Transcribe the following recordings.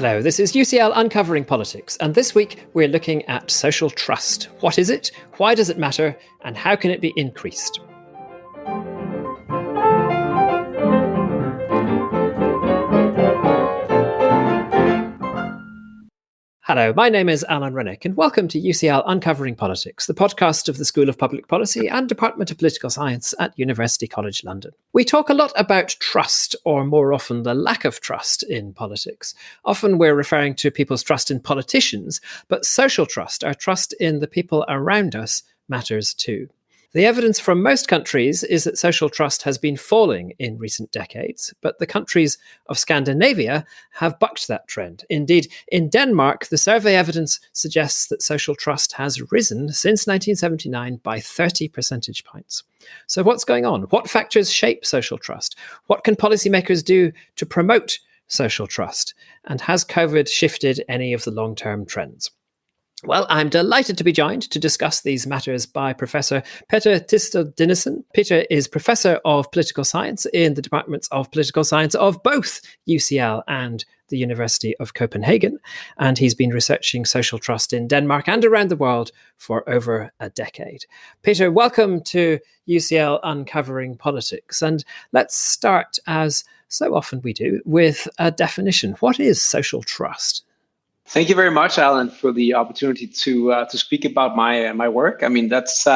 Hello, this is UCL Uncovering Politics, and this week we're looking at social trust. What is it? Why does it matter? And how can it be increased? Hello, my name is Alan Rennick, and welcome to UCL Uncovering Politics, the podcast of the School of Public Policy and Department of Political Science at University College London. We talk a lot about trust, or more often the lack of trust in politics. Often we're referring to people's trust in politicians, but social trust, our trust in the people around us, matters too. The evidence from most countries is that social trust has been falling in recent decades, but the countries of Scandinavia have bucked that trend. Indeed, in Denmark, the survey evidence suggests that social trust has risen since 1979 by 30 percentage points. So what's going on? What factors shape social trust? What can policymakers do to promote social trust? And has COVID shifted any of the long-term trends? Well, I'm delighted to be joined to discuss these matters by Professor Peter Thisted-Dinesen. Peter is Professor of Political Science in the Departments of Political Science of both UCL and the University of Copenhagen, and he's been researching social trust in Denmark and around the world for over a decade. Peter, welcome to UCL Uncovering Politics, and let's start, as so often we do, with a definition. What is social trust? Thank you very much, Alan, for the opportunity to speak about my work. I mean, that's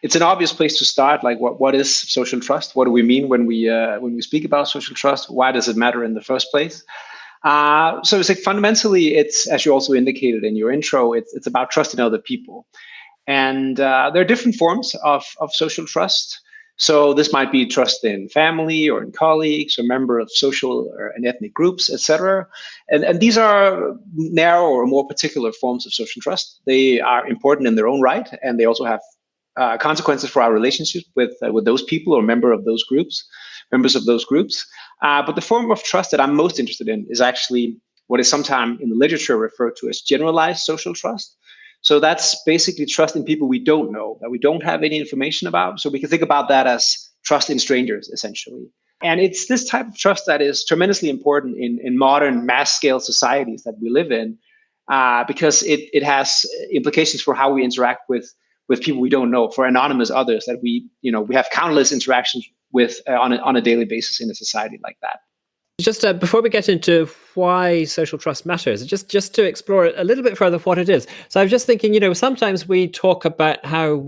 it's an obvious place to start. Like, what is social trust? What do we mean when we speak about social trust? Why does it matter in the first place? So it's like fundamentally, it's, as you also indicated in your intro, it's about trust in other people, and there are different forms of social trust. So this might be trust in family or in colleagues or member of social and ethnic groups, etc. And these are narrow or more particular forms of social trust. They are important in their own right, and they also have consequences for our relationship with those people or members of those groups. But the form of trust that I'm most interested in is actually what is sometimes in the literature referred to as generalized social trust. So that's basically trust in people we don't know, that we don't have any information about. So we can think about that as trust in strangers, essentially. And it's this type of trust that is tremendously important in modern mass-scale societies that we live in, because it has implications for how we interact with people we don't know, for anonymous others that we have countless interactions with on a daily basis in a society like that. Just before we get into why social trust matters, just to explore it a little bit further what it is. So I'm just thinking, sometimes we talk about how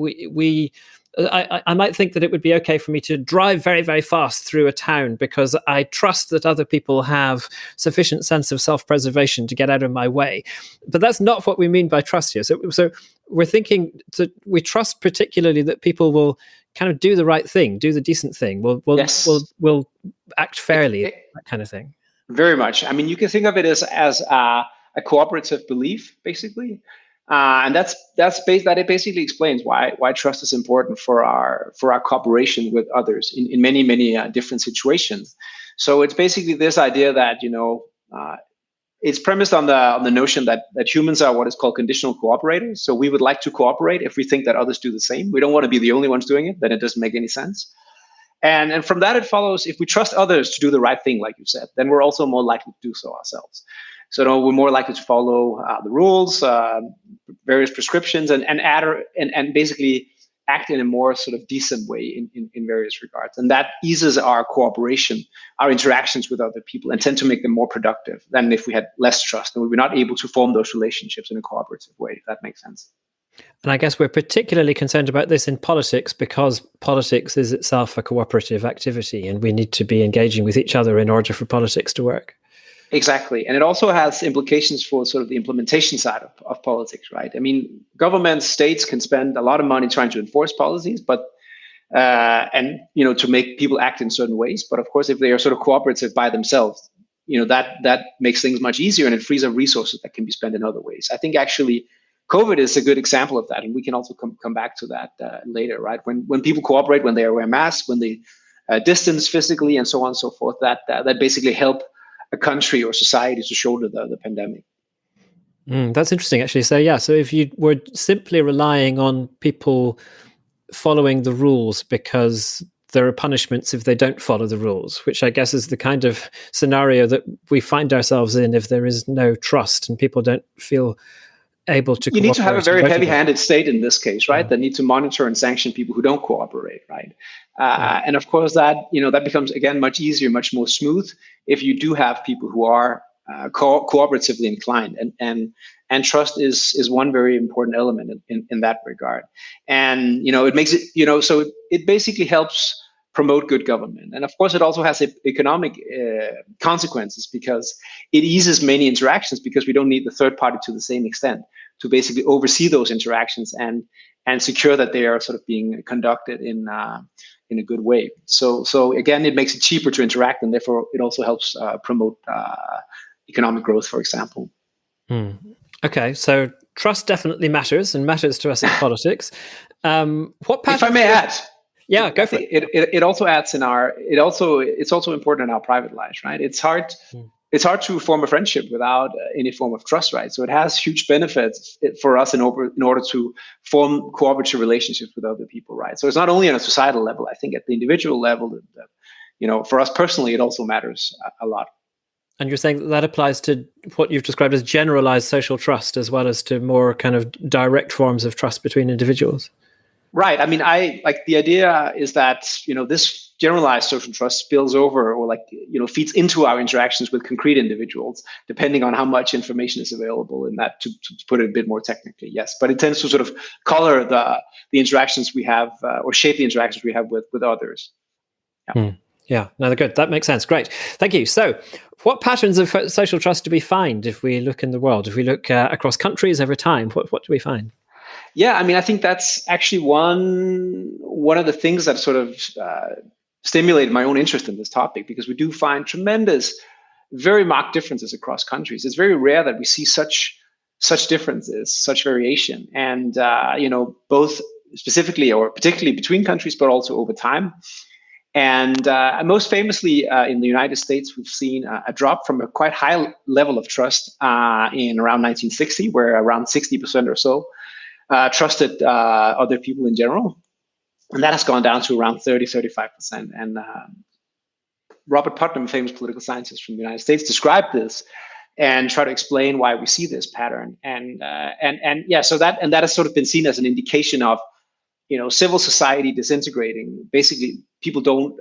I might think that it would be okay for me to drive very, very fast through a town because I trust that other people have sufficient sense of self-preservation to get out of my way. But that's not what we mean by trust here. So we're thinking that we trust particularly that people will kind of do the right thing, do the decent thing, will act fairly, that kind of thing. Very much. I mean, you can think of it as a cooperative belief, basically. And that it basically explains why trust is important for our cooperation with others in many different situations. So it's basically this idea that it's premised on the notion that humans are what is called conditional cooperators. So we would like to cooperate if we think that others do the same. We don't want to be the only ones doing it. Then it doesn't make any sense. And from that it follows, if we trust others to do the right thing, like you said, then we're also more likely to do so ourselves. So we're more likely to follow the rules, various prescriptions, and basically act in a more sort of decent way in various regards. And that eases our cooperation, our interactions with other people, and tend to make them more productive than if we had less trust and we were not able to form those relationships in a cooperative way, if that makes sense. And I guess we're particularly concerned about this in politics because politics is itself a cooperative activity and we need to be engaging with each other in order for politics to work. Exactly. And it also has implications for sort of the implementation side of politics, right? I mean, governments, states can spend a lot of money trying to enforce policies, but to make people act in certain ways. But of course, if they are sort of cooperative by themselves, that makes things much easier and it frees up resources that can be spent in other ways. I think actually COVID is a good example of that. And we can also come back to that later, right? When people cooperate, when they wear masks, when they distance physically and so on and so forth, that basically help a country or society to shoulder the pandemic. That's interesting, actually. So if you were simply relying on people following the rules because there are punishments if they don't follow the rules, which I guess is the kind of scenario that we find ourselves in if there is no trust and people don't feel able to You need to have a cooperate and very motivate. heavy-handed state in this case, right? Yeah. That need to monitor and sanction people who don't cooperate, right? Yeah. And of course, that that becomes again much easier, much more smooth if you do have people who are cooperatively inclined, and trust is one very important element in that regard. And it makes it so it basically helps promote good government. And of course, it also has economic consequences because it eases many interactions because we don't need the third party to the same extent to basically oversee those interactions and secure that they are sort of being conducted in a good way. So again, it makes it cheaper to interact, and therefore it also helps promote economic growth, for example. Okay, so trust definitely matters and matters to us in politics. What if I may add, yeah, go for it. It also adds it's also important in our private lives, right? It's hard to form a friendship without any form of trust, right? So it has huge benefits for us in order to form cooperative relationships with other people, right? So it's not only on a societal level. I think at the individual level, for us personally, it also matters a lot. And you're saying that applies to what you've described as generalized social trust, as well as to more kind of direct forms of trust between individuals. Right. I mean, the idea is that, this generalized social trust spills over or feeds into our interactions with concrete individuals, depending on how much information is available in that, to put it a bit more technically, yes. But it tends to sort of color the interactions we have or shape the interactions we have with others. Yeah. Yeah, no, they're good. That makes sense. Great. Thank you. So what patterns of social trust do we find if we look in the world? If we look across countries over time, what do we find? Yeah, I mean, I think that's actually one of the things that sort of stimulated my own interest in this topic, because we do find tremendous, very marked differences across countries. It's very rare that we see such differences, such variation, and both specifically or particularly between countries, but also over time. And most famously, in the United States, we've seen a drop from a quite high level of trust in around 1960, where around 60% or so trusted other people in general. And that has gone down to around 35%. And Robert Putnam, a famous political scientist from the United States, described this and try to explain why we see this pattern. And so that has sort of been seen as an indication of civil society disintegrating. Basically, people don't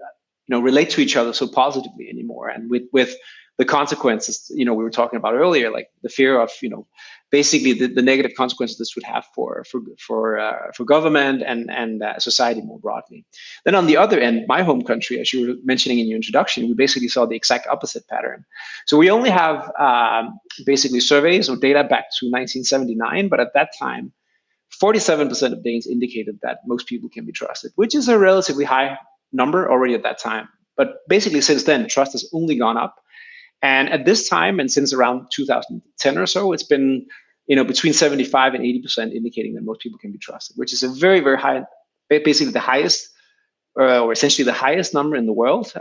relate to each other so positively anymore, and with the consequences we were talking about earlier, like the fear of basically the negative consequences this would have for government and society more broadly. Then on the other end, my home country, as you were mentioning in your introduction, we basically saw the exact opposite pattern. So we only have basically surveys or data back to 1979, but at that time 47% of Danes indicated that most people can be trusted, which is a relatively high number already at that time. But basically since then, trust has only gone up. And at this time, and since around 2010 or so, it's been between 75 and 80% indicating that most people can be trusted, which is a very, very high, basically the highest, or essentially the highest number in the world,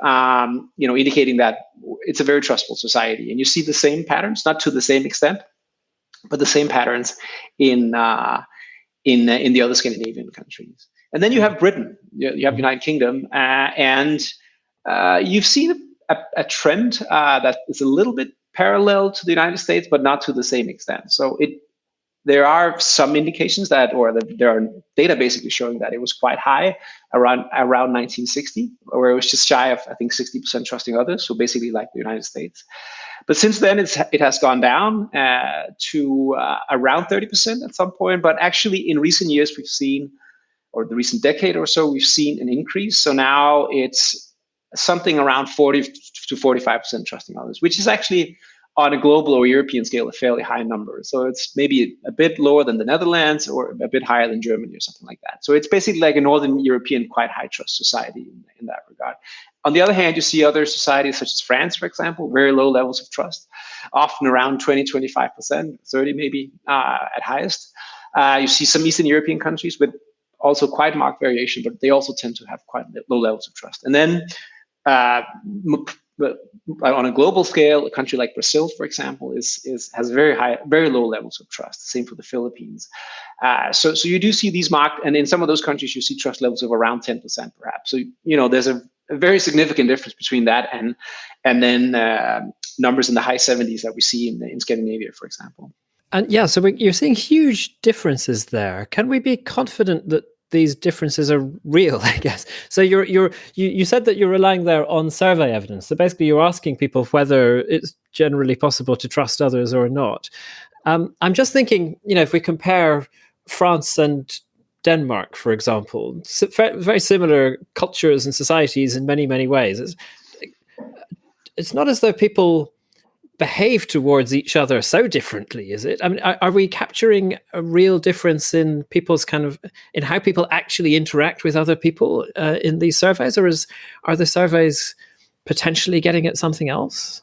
indicating that it's a very trustful society. And you see the same patterns, not to the same extent, but the same patterns in the other Scandinavian countries. And then you have Britain, you have United Kingdom, and you've seen a trend that is a little bit parallel to the United States, but not to the same extent. So there are some indications that, there are data basically showing that it was quite high around 1960, where it was just shy of, I think, 60% trusting others. So basically like the United States. But since then, it has gone down to around 30% at some point. But actually, in recent years, we've seen, or the recent decade or so, we've seen an increase. So now it's something around 40 to 45% trusting others, which is actually on a global or European scale a fairly high number. So it's maybe a bit lower than the Netherlands or a bit higher than Germany or something like that. So it's basically like a Northern European quite high trust society in that regard. On the other hand, you see other societies such as France, for example, very low levels of trust, often around 20, 25%, 30 maybe at highest. You see some Eastern European countries with also quite marked variation, but they also tend to have quite low levels of trust. And then but on a global scale, a country like Brazil, for example, has very low levels of trust. Same for the Philippines. So you do see these marked, and in some of those countries, you see trust levels of around 10%, perhaps. So there's a very significant difference between that and then numbers in the high 70s that we see in Scandinavia, for example. And yeah, so you're seeing huge differences there. Can we be confident that these differences are real, I guess? So you said that you're relying there on survey evidence. So basically you're asking people whether it's generally possible to trust others or not. I'm just thinking, if we compare France and Denmark, for example, very similar cultures and societies in many, many ways. It's not as though people behave towards each other so differently, is it? I mean, are we capturing a real difference in people's in how people actually interact with other people in these surveys, or are the surveys potentially getting at something else?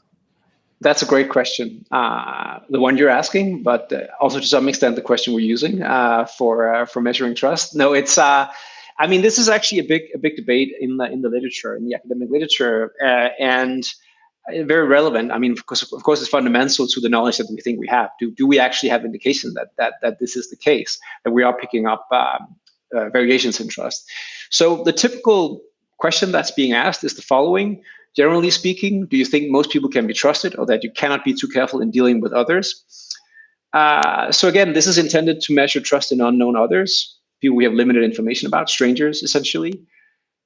That's a great question, the one you're asking, but also to some extent the question we're using for measuring trust. No, it's. I mean, this is actually a big debate in the literature, in the academic literature, and very relevant. I mean, of course, it's fundamental to the knowledge that we think we have. Do we actually have indication that this is the case, that we are picking up variations in trust? So the typical question that's being asked is the following. Generally speaking, do you think most people can be trusted, or that you cannot be too careful in dealing with others? So again, this is intended to measure trust in unknown others, people we have limited information about, strangers, essentially.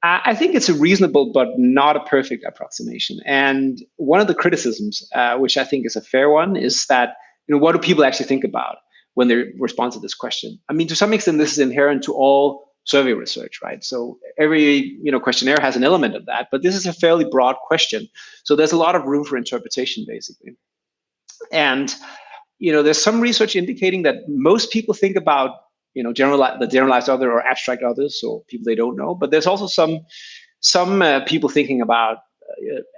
I think it's a reasonable but not a perfect approximation. And one of the criticisms, which I think is a fair one, is that what do people actually think about when they respond to this question? I mean, to some extent, this is inherent to all survey research, right? So every questionnaire has an element of that, but this is a fairly broad question. So there's a lot of room for interpretation, basically. And there's some research indicating that most people think about the generalized other or abstract others, so people they don't know. But there's also some people thinking about,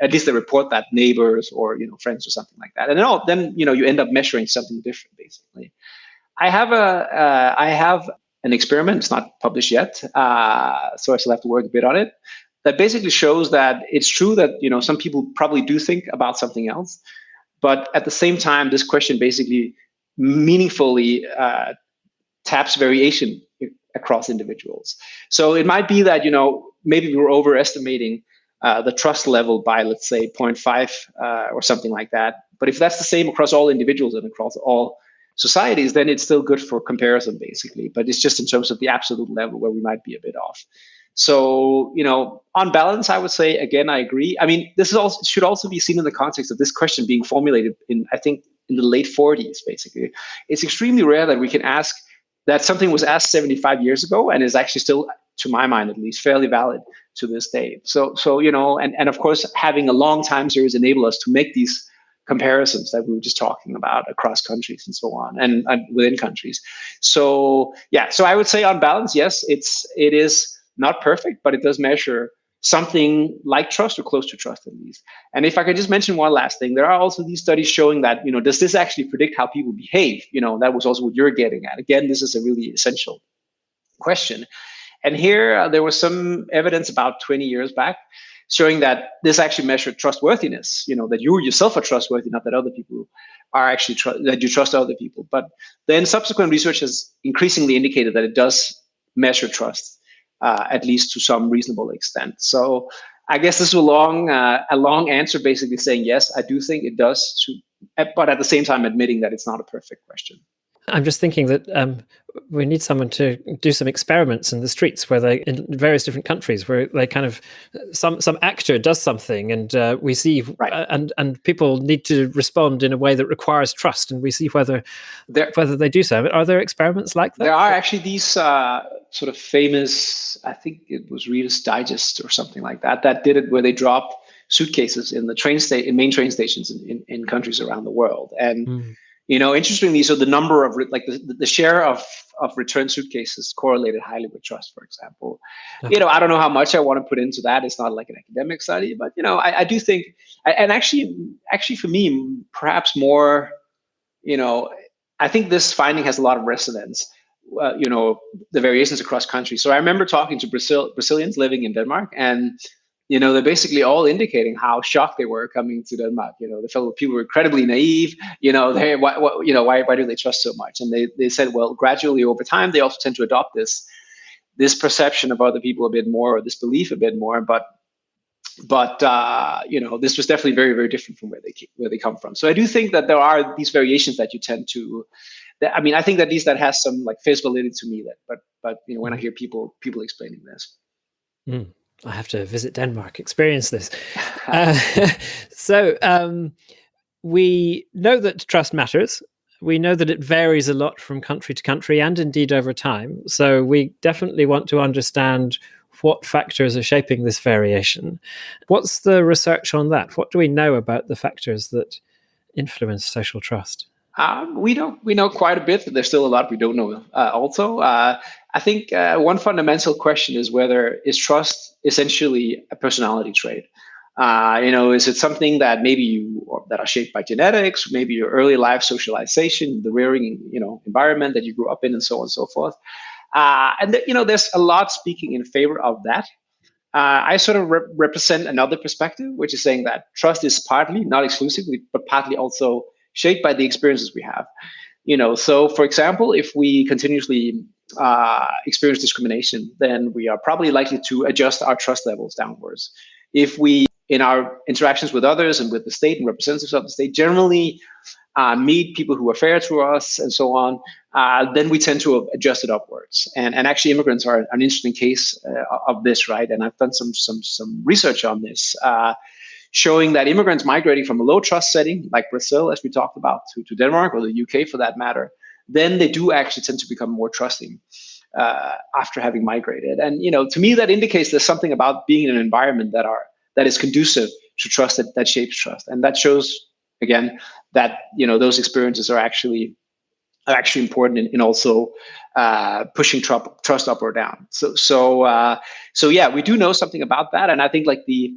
at least they report that, neighbors or friends or something like that. And then you end up measuring something different, basically. I have an experiment. It's not published yet, so I still have to work a bit on it. That basically shows that it's true that some people probably do think about something else, but at the same time, this question basically meaningfully taps variation across individuals. So it might be that maybe we're overestimating the trust level by, let's say, 0.5 or something like that. But if that's the same across all individuals and across all societies, then it's still good for comparison, basically. But it's just in terms of the absolute level where we might be a bit off. So, on balance, I would say, again, I agree. I mean, this should also be seen in the context of this question being formulated I think, in the late 40s, basically. It's extremely rare that we can ask that something was asked 75 years ago and is actually still, to my mind at least, fairly valid to this day. So and of course, having a long time series enable us to make these comparisons that we were just talking about across countries and so on, and within countries. So I would say on balance, yes, it is not perfect, but it does measure something like trust or close to trust at least. And if I could just mention one last thing, there are also these studies showing that, does this actually predict how people behave? That was also what you're getting at. Again, this is a really essential question. And here there was some evidence about 20 years back showing that this actually measured trustworthiness, that you yourself are trustworthy, not that other people are actually, that you trust other people. But then subsequent research has increasingly indicated that it does measure trust, at least to some reasonable extent. So I guess this is a long answer, basically saying, yes, I do think it does, but at the same time admitting that it's not a perfect question. I'm just thinking that we need someone to do some experiments in the streets in various different countries where they kind of some actor does something and we see right. and people need to respond in a way that requires trust, and we see whether they do so. Are there experiments like that? There are actually these sort of famous, I think it was Reader's Digest or something like that did it, where they drop suitcases in the main train stations in countries around the world. And interestingly, so the number of the share of returned suitcases correlated highly with trust, for example. Okay. I don't know how much I want to put into that. It's not like an academic study, but I do think, and actually for me, perhaps more, I think this finding has a lot of resonance. The variations across countries. So I remember talking to Brazilians living in Denmark, and they're basically all indicating how shocked they were coming to Denmark. They felt people were incredibly naive. Why do they trust so much? And they said, well, gradually over time, they also tend to adopt this perception of other people a bit more, or this belief a bit more. But this was definitely very, very different from where they come from. So I do think that there are these variations that you tend to. I think that at least that has some like face validity to me. But when I hear people explaining this. I have to visit Denmark, experience this. We know that trust matters. We know that it varies a lot from country to country and indeed over time. So we definitely want to understand what factors are shaping this variation. What's the research on that? What do we know about the factors that influence social trust? We know quite a bit, but there's still a lot we don't know. I think one fundamental question is whether is trust essentially a personality trait? Is it something that maybe that are shaped by genetics, maybe your early life socialization, the rearing environment that you grew up in, and so on and so forth. There's a lot speaking in favor of that. I sort of represent another perspective, which is saying that trust is partly, not exclusively, but partly also shaped by the experiences we have. So for example, if we continuously experience discrimination, then we are probably likely to adjust our trust levels downwards. If we, in our interactions with others and with the state and representatives of the state, generally meet people who are fair to us and so on, then we tend to adjust it upwards. And actually, immigrants are an interesting case of this, right? And I've done some research on this, showing that immigrants migrating from a low trust setting, like Brazil, as we talked about, to Denmark or the UK for that matter, then they do actually tend to become more trusting after having migrated. And to me, that indicates there's something about being in an environment that is conducive to trust, that shapes trust, and that shows again that those experiences are actually important in also pushing trust up or down. So yeah, we do know something about that, and I think like the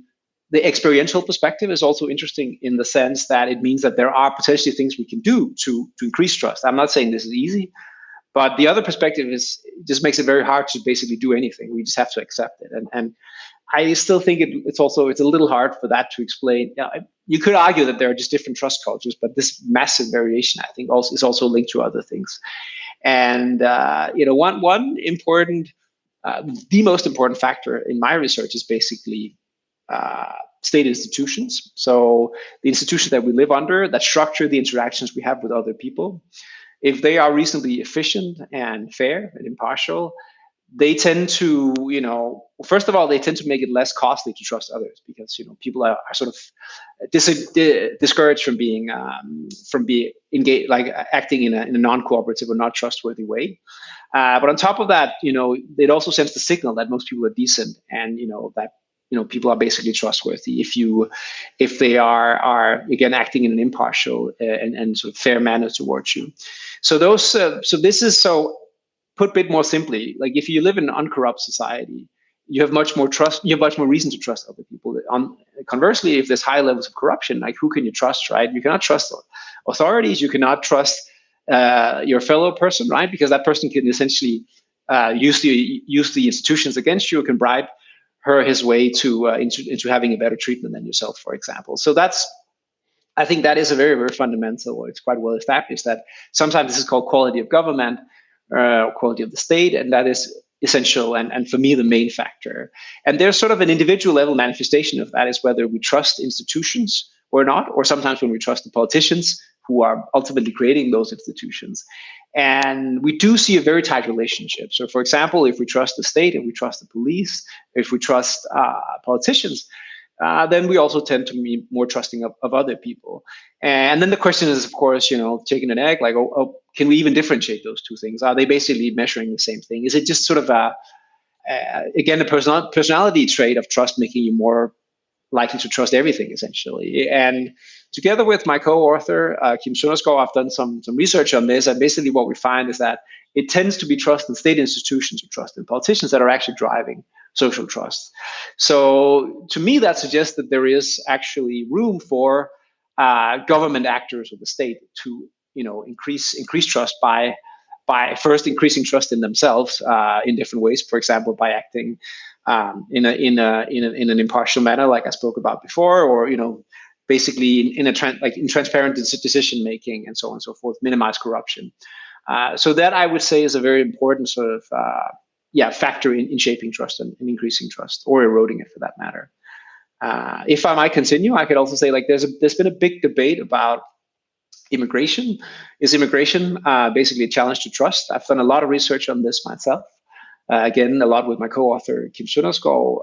experiential perspective is also interesting in the sense that it means that there are potentially things we can do to increase trust. I'm not saying this is easy, but the other perspective just makes it very hard to basically do anything. We just have to accept it, and I still think it's a little hard for that to explain. You could argue that there are just different trust cultures, but this massive variation, I think, is also linked to other things. And one important, the most important factor in my research is basically state institutions. So the institutions that we live under that structure the interactions we have with other people, if they are reasonably efficient and fair and impartial, they tend to, first of all, they tend to make it less costly to trust others because, people are sort of discouraged from being engaged, like acting in a non-cooperative or not trustworthy way. But on top of that, it also sends the signal that most people are decent and, that people are basically trustworthy if they are again acting in an impartial and sort of fair manner towards you. So this is put a bit more simply, like if you live in an uncorrupt society, you have much more trust. You have much more reason to trust other people. Conversely, if there's high levels of corruption, like who can you trust, right? You cannot trust authorities. You cannot trust your fellow person, right? Because that person can essentially use the institutions against you, or can bribe his way to into having a better treatment than yourself, for example. So I think that is a very, very fundamental. It's quite well established that sometimes this is called quality of government, quality of the state, and that is essential and for me the main factor. And there's sort of an individual level manifestation of that is whether we trust institutions or not, or sometimes when we trust the politicians who are ultimately creating those institutions. And we do see a very tight relationship. So for example, if we trust the state, if we trust the police, if we trust politicians, then we also tend to be more trusting of other people. And then the question is, of course, chicken and egg, like, can we even differentiate those two things? Are they basically measuring the same thing? Is it just sort of again, a personality trait of trust making you more likely to trust everything, essentially? And together with my co-author, Kim Sønderskov, I've done some research on this. And basically what we find is that it tends to be trust in state institutions or trust in politicians that are actually driving social trust. So to me, that suggests that there is actually room for government actors of the state to, increase trust by first increasing trust in themselves in different ways. For example, by acting in an impartial manner, like I spoke about before, or basically in transparent decision making and so on and so forth, minimize corruption. So that I would say is a very important sort of factor in shaping trust and increasing trust, or eroding it for that matter. If I might continue, I could also say there's been a big debate about immigration. Is immigration basically a challenge to trust? I've done a lot of research on this myself. Again, a lot with my co-author Kim Sønderskov,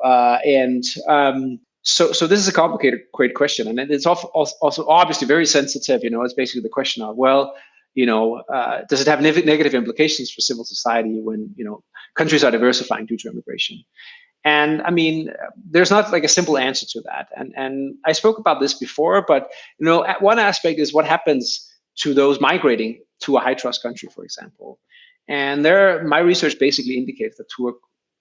So this is a complicated, great question, and it's also obviously very sensitive. It's basically the question of, does it have negative implications for civil society when countries are diversifying due to immigration? And I mean, there's not like a simple answer to that. And I spoke about this before, but one aspect is what happens to those migrating to a high trust country, for example. And my research basically indicates that to a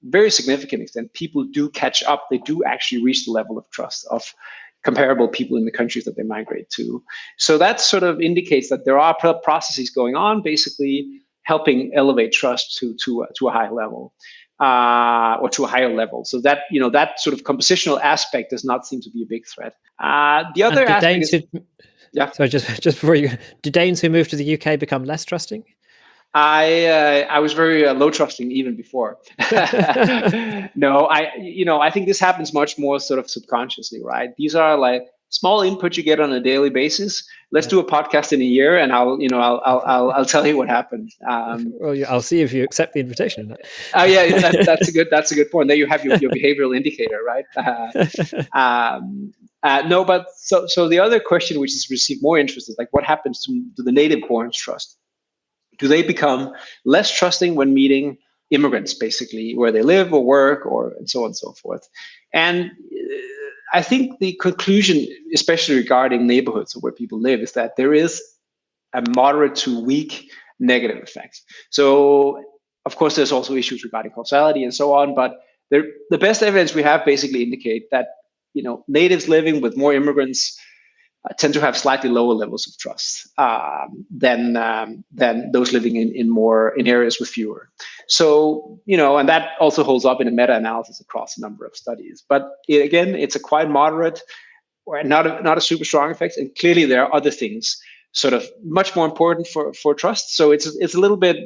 very significant extent, people do catch up. They do actually reach the level of trust of comparable people in the countries that they migrate to. So that sort of indicates that there are processes going on, basically helping elevate trust to a high level, or to a higher level. So that that sort of compositional aspect does not seem to be a big threat. The other aspect is, So just before you, do Danes who move to the UK become less trusting? I was very low trusting even before. No, I think this happens much more sort of subconsciously, right? These are like small input you get on a daily basis. Let's do a podcast in a year, and I'll tell you what happened. Well, I'll see if you accept the invitation. Yeah, that's a good point. There you have your behavioral indicator, right? No, but so the other question, which has received more interest, is like, what happens to the native-born's trust? Do they become less trusting when meeting immigrants, basically, where they live or work, or and so on and so forth? And I think the conclusion, especially regarding neighborhoods or where people live, is that there is a moderate to weak negative effect. So, of course, there's also issues regarding causality and so on, but the best evidence we have basically indicate that natives living with more immigrants tend to have slightly lower levels of trust than those living in areas with fewer. So and that also holds up in a meta-analysis across a number of studies. But again, it's a quite moderate, or not a super strong effect. And clearly, there are other things sort of much more important for trust. So it's a little bit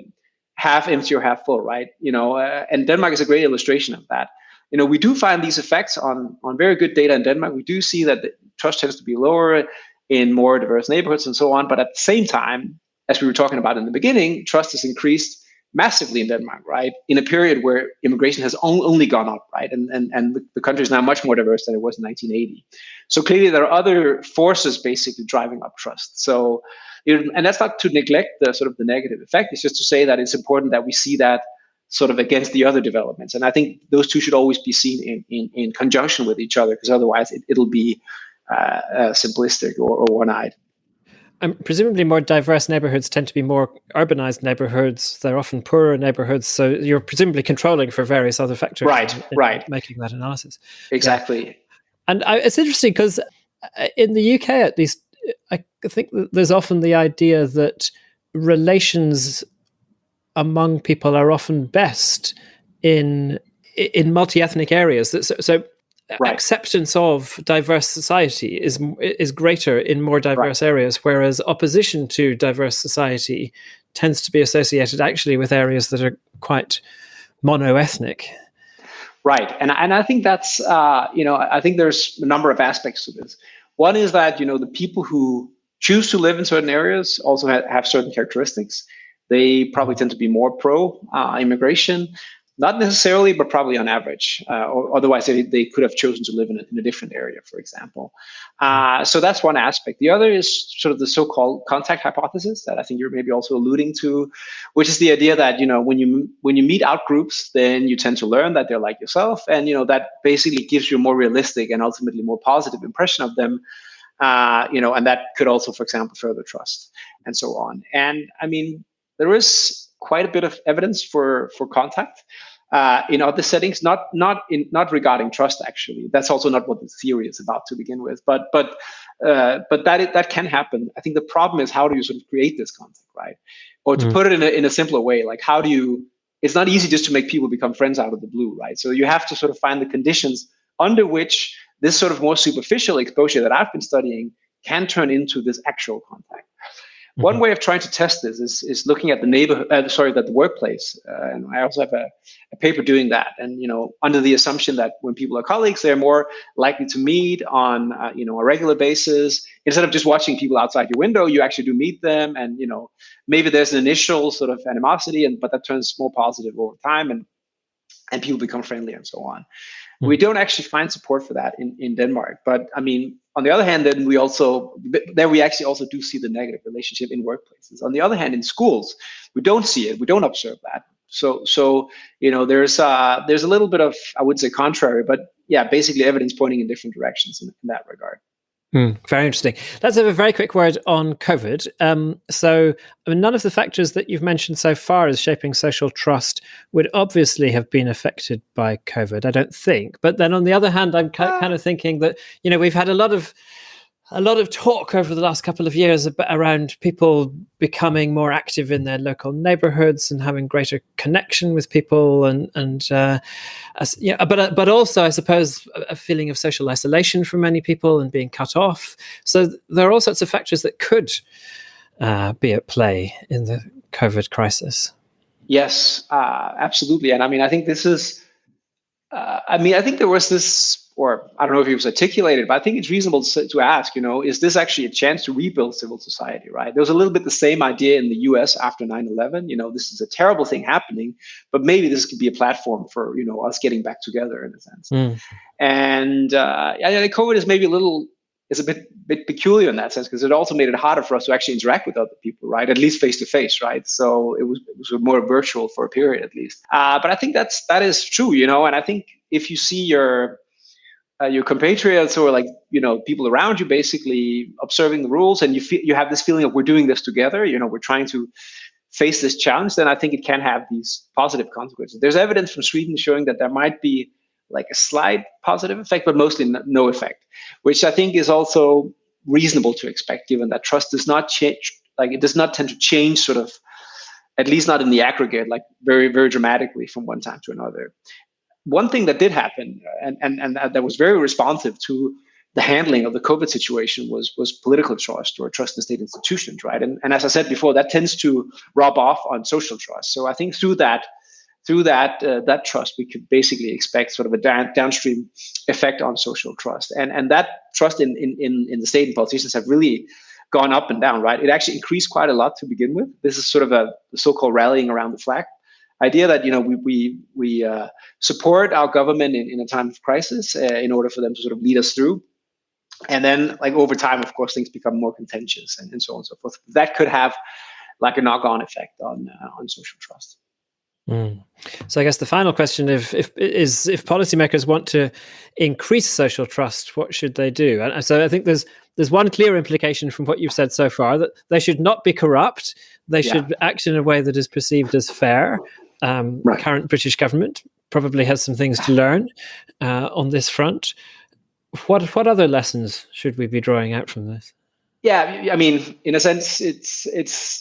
half empty or half full, right? And Denmark is a great illustration of that. We do find these effects on very good data in Denmark. We do see that the trust tends to be lower in more diverse neighborhoods and so on. But at the same time, as we were talking about in the beginning, trust has increased massively in Denmark, right? In a period where immigration has only gone up, right? And the country is now much more diverse than it was in 1980. So clearly there are other forces basically driving up trust. So, and that's not to neglect the sort of the negative effect. It's just to say that it's important that we see that sort of against the other developments. And I think those two should always be seen in conjunction with each other, because otherwise it'll be simplistic or one-eyed. And presumably more diverse neighborhoods tend to be more urbanized neighborhoods. They're often poorer neighborhoods. So you're presumably contrling for various other factors. Right. Making that analysis. Exactly. Yeah. And it's interesting because in the UK, at least, I think that there's often the idea that relations among people are often best in multi-ethnic areas. So acceptance of diverse society is greater in more diverse areas, whereas opposition to diverse society tends to be associated actually with areas that are quite mono-ethnic. Right, and I think that's I think there's a number of aspects to this. One is that the people who choose to live in certain areas also have certain characteristics. They probably tend to be more pro-immigration, not necessarily, but probably on average. Or otherwise, they could have chosen to live in a different area, for example. So that's one aspect. The other is sort of the so-called contact hypothesis that I think you're maybe also alluding to, which is the idea that when you meet out groups, then you tend to learn that they're like yourself, and that basically gives you a more realistic and ultimately more positive impression of them. And that could also, for example, further trust and so on. And I mean, there is quite a bit of evidence for contact in other settings, not regarding trust. Actually, that's also not what the theory is about to begin with. But that can happen. I think the problem is, how do you sort of create this contact, right? Or to put it in a simpler way, like how do you it's not easy just to make people become friends out of the blue, right? So you have to sort of find the conditions under which this sort of more superficial exposure that I've been studying can turn into this actual contact. One way of trying to test this is looking at the the workplace, and I also have a paper doing that. And under the assumption that when people are colleagues, they're more likely to meet on a regular basis. Instead of just watching people outside your window, you actually do meet them, and maybe there's an initial sort of animosity, but that turns more positive over time, and people become friendly and so on. We don't actually find support for that in Denmark. But I mean, on the other hand, then we actually also do see the negative relationship in workplaces. On the other hand, in schools, we don't see it. We don't observe that. So there's a little bit of, I would say, contrary, but yeah, basically evidence pointing in different directions in that regard. Very interesting. Let's have a very quick word on COVID. So none of the factors that you've mentioned so far as shaping social trust would obviously have been affected by COVID, I don't think. But then on the other hand, I'm kind of thinking that, we've had a lot of talk over the last couple of years around people becoming more active in their local neighborhoods and having greater connection with people, but also, I suppose, a feeling of social isolation for many people and being cut off. So there are all sorts of factors that could be at play in the COVID crisis. Yes, absolutely. And I mean, I think this is, I think there was this, or I don't know if it was articulated, but I think it's reasonable to ask, is this actually a chance to rebuild civil society, right? There was a little bit the same idea in the US after 9/11. This is a terrible thing happening, but maybe this could be a platform for, us getting back together in a sense. And COVID is maybe a bit peculiar in that sense, because it also made it harder for us to actually interact with other people, right? At least face to face, right? So it was more virtual for a period at least. But I think that is true, and I think if you see your compatriots or people around you basically observing the rules, and you have this feeling of we're doing this together, we're trying to face this challenge, then I think it can have these positive consequences. There's evidence from Sweden showing that there might be like a slight positive effect, but mostly no effect, which I think is also reasonable to expect, given that trust does not change, it does not tend to change sort of, at least not in the aggregate, like very, very dramatically from one time to another. One thing that did happen, and that was very responsive to the handling of the COVID situation, was political trust, or trust in state institutions, right? And as I said before, that tends to rub off on social trust. So I think through that trust, we could basically expect sort of a downstream effect on social trust, and that trust in the state and politicians have really gone up and down, right? It actually increased quite a lot to begin with. This is sort of the so-called rallying around the flag idea that we support our government in a time of crisis in order for them to sort of lead us through, and then over time, of course, things become more contentious and so on and so forth. That could have a knock-on effect on social trust. So I guess the final question if policymakers want to increase social trust, what should they do? And so I think there's one clear implication from what you've said so far, that they should not be corrupt. They should act in a way that is perceived as fair. Right. The current British government probably has some things to learn on this front. What other lessons should we be drawing out from this? Yeah, I mean, in a sense, it's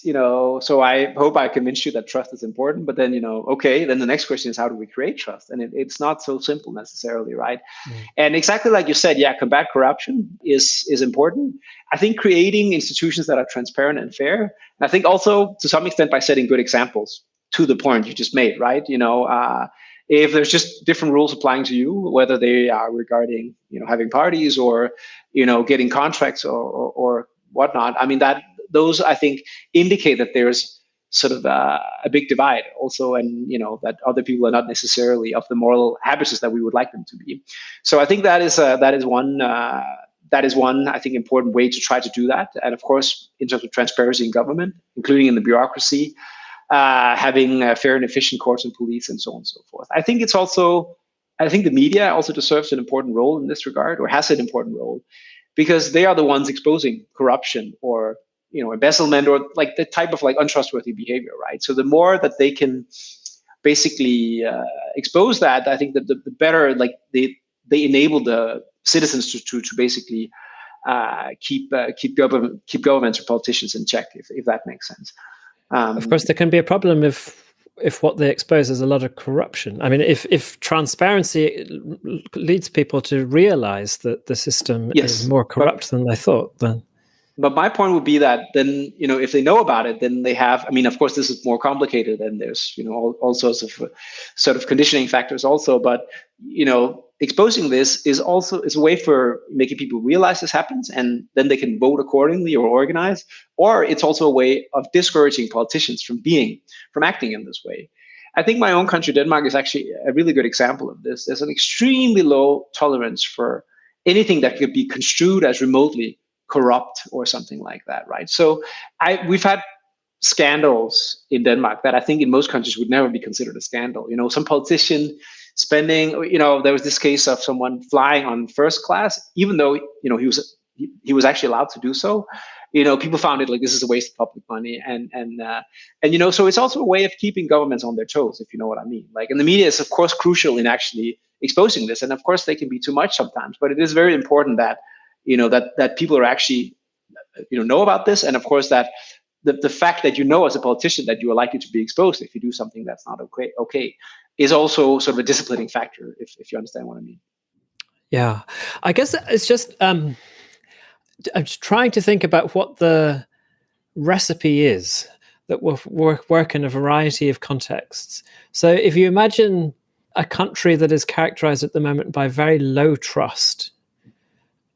so I hope I convinced you that trust is important, but then, okay, then the next question is, how do we create trust? And it's not so simple necessarily, right? And exactly like you said, combat corruption is important. I think creating institutions that are transparent and fair, and I think also to some extent by setting good examples, to the point you just made, right? If there's just different rules applying to you, whether they are regarding, having parties or, getting contracts or whatnot, I mean, those I think indicate that there's sort of a big divide also, and that other people are not necessarily of the moral habits that we would like them to be. So I think that is one I think important way to try to do that. And of course, in terms of transparency in government, including in the bureaucracy, having fair and efficient courts and police and so on and so forth. I think the media also deserves an important role in this regard, or has an important role, because they are the ones exposing corruption or embezzlement or the type of untrustworthy behavior, right? So the more that they can basically expose that, I think that the better they enable the citizens to basically keep governments or politicians in check, if that makes sense. Of course, there can be a problem if what they expose is a lot of corruption. I mean, if transparency leads people to realize that the system is more corrupt than they thought, then. But my point would be that then, if they know about it, then they have, I mean, of course, this is more complicated and there's, all sorts of sort of conditioning factors also. But, exposing this is a way for making people realize this happens, and then they can vote accordingly or organize. Or it's also a way of discouraging politicians from acting in this way. I think my own country, Denmark, is actually a really good example of this. There's an extremely low tolerance for anything that could be construed as remotely corrupt or something like that, right? So we've had scandals in Denmark that I think in most countries would never be considered a scandal. Some politician spending, there was this case of someone flying on first class, even though, he was actually allowed to do so. People found it like this is a waste of public money. And so it's also a way of keeping governments on their toes, if you know what I mean. Like, and the media is, of course, crucial in actually exposing this. And of course, they can be too much sometimes, but it is very important that that people are actually, know about this. And of course that the fact that as a politician that you are likely to be exposed if you do something that's not okay is also sort of a disciplining factor, if you understand what I mean. Yeah, I guess it's just, I'm just trying to think about what the recipe is that will work in a variety of contexts. So if you imagine a country that is characterized at the moment by very low trust,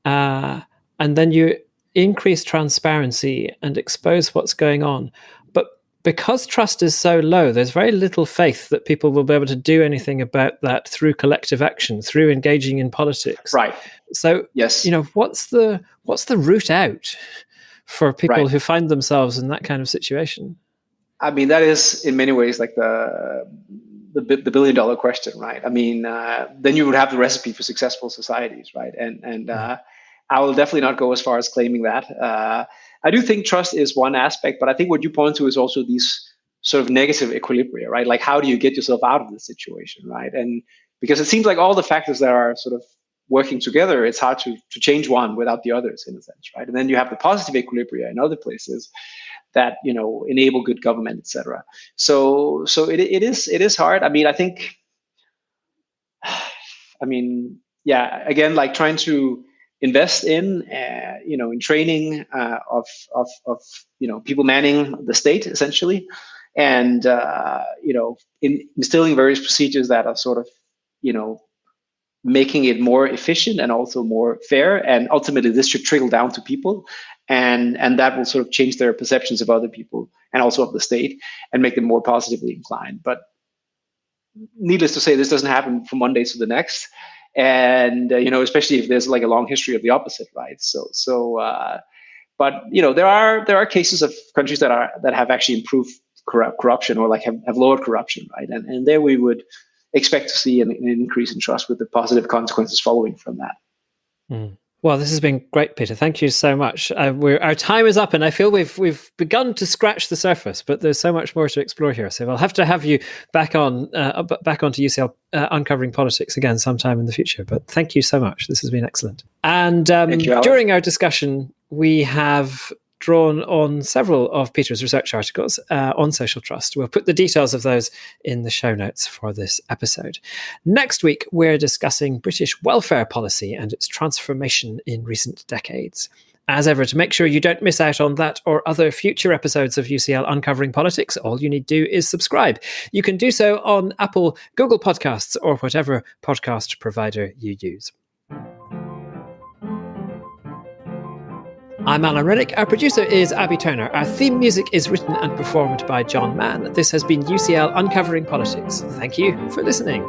and then you increase transparency and expose what's going on. But because trust is so low, there's very little faith that people will be able to do anything about that through collective action, through engaging in politics. Right. So, yes. What's the route out for people who find themselves in that kind of situation? I mean, that is in many ways like the $1 billion question, right? I mean, then you would have the recipe for successful societies, right? And I will definitely not go as far as claiming that. I do think trust is one aspect, but I think what you point to is also these sort of negative equilibria, right? Like, how do you get yourself out of this situation, right? And because it seems like all the factors that are sort of working together, it's hard to change one without the others, in a sense, right? And then you have the positive equilibria in other places that enable good government, etc. So it is hard. I mean, I think, again, like trying to invest in training of people manning the state, essentially, and in instilling various procedures that are sort of making it more efficient and also more fair, and ultimately this should trickle down to people, and that will sort of change their perceptions of other people and also of the state and make them more positively inclined. But needless to say, this doesn't happen from one day to the next. And especially if there's like a long history of the opposite, right? But there are cases of countries that have actually improved corruption, or like have lowered corruption, right? And there we would expect to see an increase in trust with the positive consequences following from that. Mm. Well, this has been great, Peter. Thank you so much. Our time is up, and I feel we've begun to scratch the surface, but there's so much more to explore here. So I'll have to have you back onto UCL Uncovering Politics again sometime in the future. But thank you so much. This has been excellent. And during our discussion, we have drawn on several of Peter's research articles on social trust. We'll put the details of those in the show notes for this episode. Next week, we're discussing British welfare policy and its transformation in recent decades. As ever, to make sure you don't miss out on that or other future episodes of UCL Uncovering Politics, all you need to do is subscribe. You can do so on Apple, Google Podcasts, or whatever podcast provider you use. I'm Alan Rennick. Our producer is Abby Turner. Our theme music is written and performed by John Mann. This has been UCL Uncovering Politics. Thank you for listening.